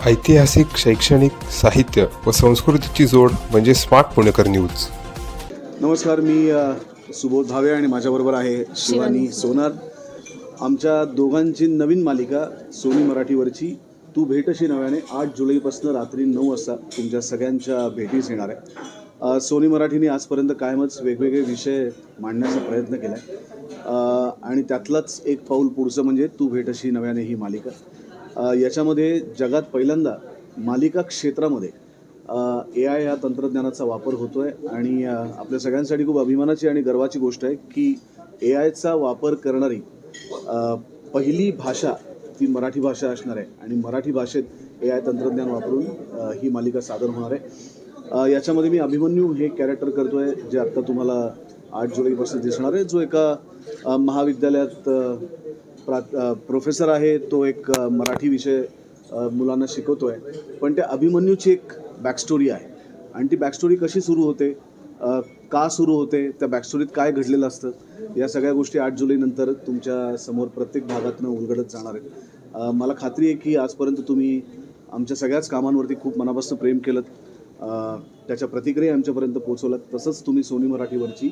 ऐतिहासिक, शैक्षणिक, साहित्य व संस्कृतीची जोड म्हणजे स्मार्ट पुणेकर न्यूज. नमस्कार, मी सुबोध भावे आणि माझ्याबरोबर आहे शिवानी सोनार. आमच्या दोघांची नवीन मालिका सोनी मराठीवरची तू भेटशी नव्याने 8 जुलैपासून रात्री 9 वाजता तुमच्या सगळ्यांच्या भेटीस येणार आहे. सोनी मराठीने आजपर्यंत कायमच वेगवेगळे विषय मांडण्याचा प्रयत्न केला आहे आणि त्यातलाच एक पाऊल पुढचं म्हणजे तू भेटशी नव्याने ही मालिका. याच्यामध्ये जगात पहिल्यांदा मालिका क्षेत्रामध्ये AI या तंत्रज्ञानाचा वापर होतो आहे आणि आपल्या सगळ्यांसाठी खूप अभिमानाची आणि गर्वाची गोष्ट आहे की AIचा वापर करणारी पहिली भाषा ती मराठी भाषा असणार आहे आणि मराठी भाषेत AI तंत्रज्ञान वापरून ही मालिका सादर होणार आहे. याच्यामध्ये मी अभिमन्यू हे कॅरेक्टर करतो आहे जे आत्ता तुम्हाला 8 जुलैपासून दिसणार आहे, जो एका महाविद्यालयात प्रोफेसर आहे. तो एक मराठी विषय मुलांना शिकवतो आहे, पण त्या अभिमन्यूची एक बॅकस्टोरी आहे आणि ती बॅकस्टोरी कशी सुरू होते, का सुरू होते, त्या बॅकस्टोरीत काय घडलेलं असतं, या सगळ्या गोष्टी 8 जुलैनंतर तुमच्या समोर प्रत्येक भागातनं उलगडत जाणार आहेत. मला खात्री आहे की आजपर्यंत तुम्ही आमच्या सगळ्याच कामांवरती खूप मनापासून प्रेम केलं, त्याच्या प्रतिक्रिया आमच्यापर्यंत पोहोचवल्यात. तसंच तुम्ही सोनी मराठीवरची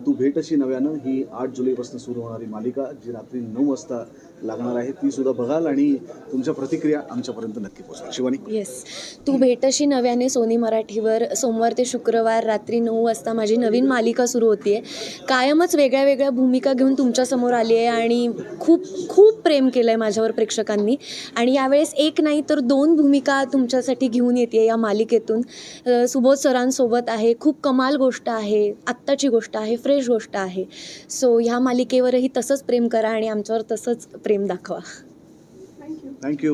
तू भेटशी नव्यानं ही 8 जुलैपासून सुरू होणारी मालिका जी रात्री 9 वाजता लागणार आहे ती सुद्धा बघाल आणि तुमच्या प्रतिक्रिया आमच्यापर्यंत नक्की पोहोचवाल. शिवानी. येस, तू भेटशी नव्याने सोनी मराठीवर सोमवार ते शुक्रवार रात्री 9 वाजता माझी नवीन मालिका सुरू होती आहे. कायमच वेगळ्या वेगळ्या भूमिका घेऊन तुमच्यासमोर आली आहे आणि खूप खूप प्रेम केलं आहे माझ्यावर प्रेक्षकांनी आणि यावेळेस एक नाही तर 2 भूमिका तुमच्यासाठी घेऊन येते या मालिकेतून. सुबोध सरांसोबत आहे. खूप कमाल गोष्ट आहे, आत्ताची गोष्ट आहे, फ्रेश गोष्ट आहे. सो ह्या मालिकेवरही तसंच प्रेम करा आणि आमच्यावर तसंच प्रेम दाखवा. थँक्यू.